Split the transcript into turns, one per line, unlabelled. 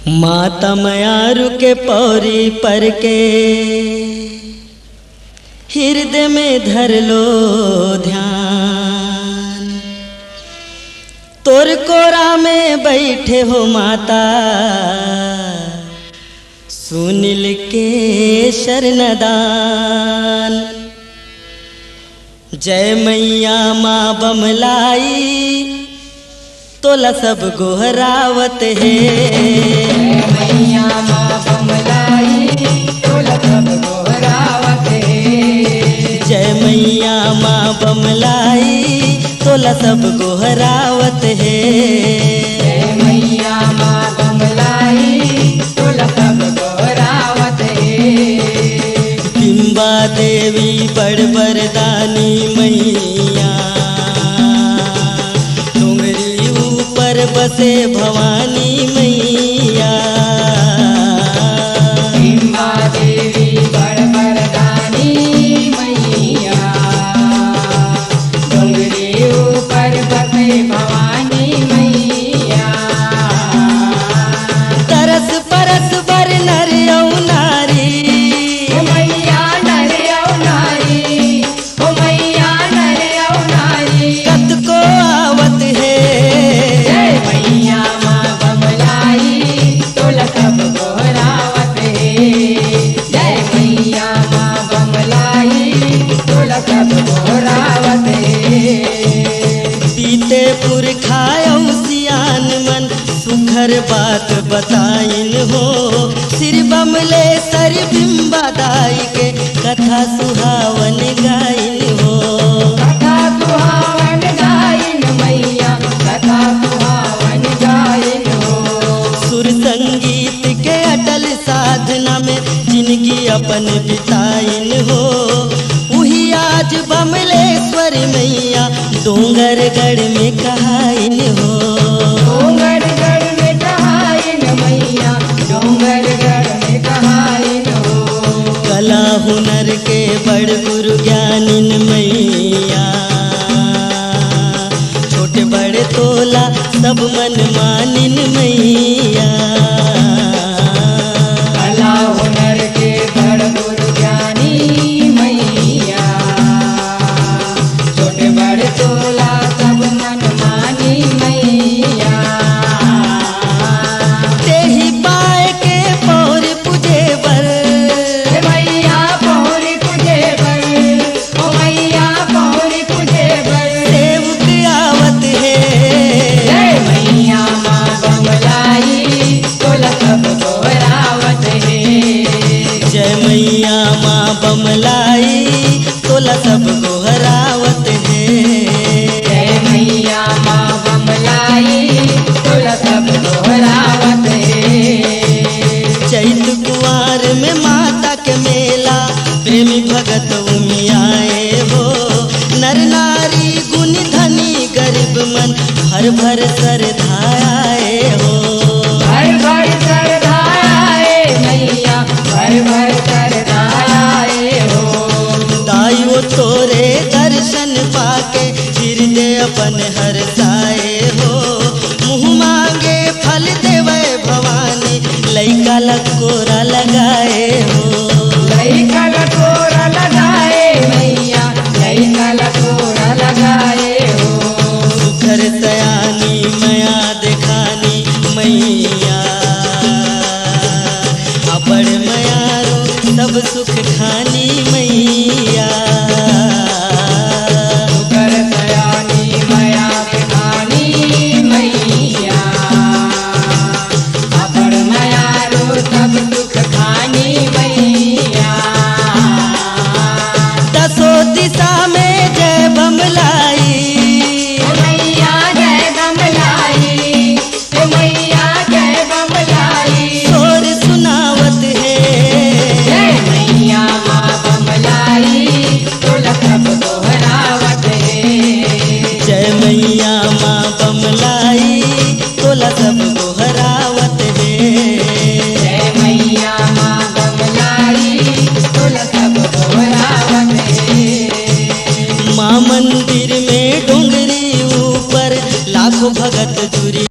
माता मयारू के पौरी पर के हृदय में धर लो ध्यान। तोर कोरा में बैठे हो माता, सुनील के शरणदान। जय मैया माँ बमलाई तोला सब गोहरावत है।
मैया माँ बमलाई तोला सब गोहरावत है।
जय मैया माँ बमलाई तोला सब गोहरावत है।
जय मैया माँ बमलाई तोला सब गोहरावत है।
बिंबा देवी बड़ बरदानी मैया, डोंगरी ऊपर बसे भवानी मैया।
बिंबा देवी बड़ बरदानी मैया, डोंगरी ऊपर बसे भवानी मैया।
तरस परस बर नर औ नारी,
ओ मैया नर औ नारी, ओ मैया नर औ नारी।
कत को आवत है।
जय मैया माँ बमलाई तोला सब गोहरावत है। जय मैया माँ बमलाई तोला सब गोहरावत है।
बीते पुरखायौ सियान मन सुखर बात बताइन हो। सिर बमले सर बिंबा दाई के कथा सुहावन गाइन हो।
कथा सुहावन गायन मैया, कथा सुहावन गायन हो।
सुर संगीत के अटल साधना में जिंदगी अपन बिताइन हो। उही आज बमलेश्वर मैया डोंगरगढ़ में कहाइन हो।
डोंगरगढ़ में कहाइन मैया, डोंगरगढ़ में कहाइन हो।
कला हुनर के बड़ गुरु ज्ञानिन मैया, छोटे बड़े तोला सब मन मानिन मैया।
कला हुनर के बड़ गुरु ज्ञानी मैया, छोटे बड़े तोला सब मन मानी मैया।
तेही पाए के पौर पुजे बर,
हे मैया पौरी तुझे बर, ओ मैया पौरी तुझे बर।
सेवक आवत है।
जय मैया माँ बमलाई तोला सब गोहरावत है।
जय मैया माँ बमलाई तोला सब गोहरावत है।
जय मैया माँ बमलाई तोला सब गोहरावत है।
चैत कुआर में माता के मेला, प्रेमी भगत उमियाए हो। नर नारी गुण धनी गरीब मन भर भर श्रद्धाए हो।
भर भर श्रद्धाए मैया, भर भर श्रद्धाए हो।
दाइयो तोरे दर्शन पाके हृदय अपन हरसाए हो। मुँह मांगे फल देवे भवानी, लैका लकोरा लगाए हो।
लइका लकोरा लगाए मैया, लइका लकोरा लगाए हो।
सुखर सयानी मया देखानी मैया, अबड़ मयारो सब सुख खानी मैया।
सुकर सयानी मया खानी मैया, अबड़ मयारो सब सुख खानी मैया।
दसों दिशा में जय बमलाई,
ओ मैया जय बमलाई, ओ मैया जय बमलाई।
शोर सुनावत है।
जय मैया माँ बमलाई तोला सब गोहरावत है।
जय मैया माँ बमलाई तोला सब गोहरावत है।
जय मैया माँ बमलाई तोला सब गोहरावत है।
माँ मंदिर में डोंगरी ऊपर लाखों भगत जुरी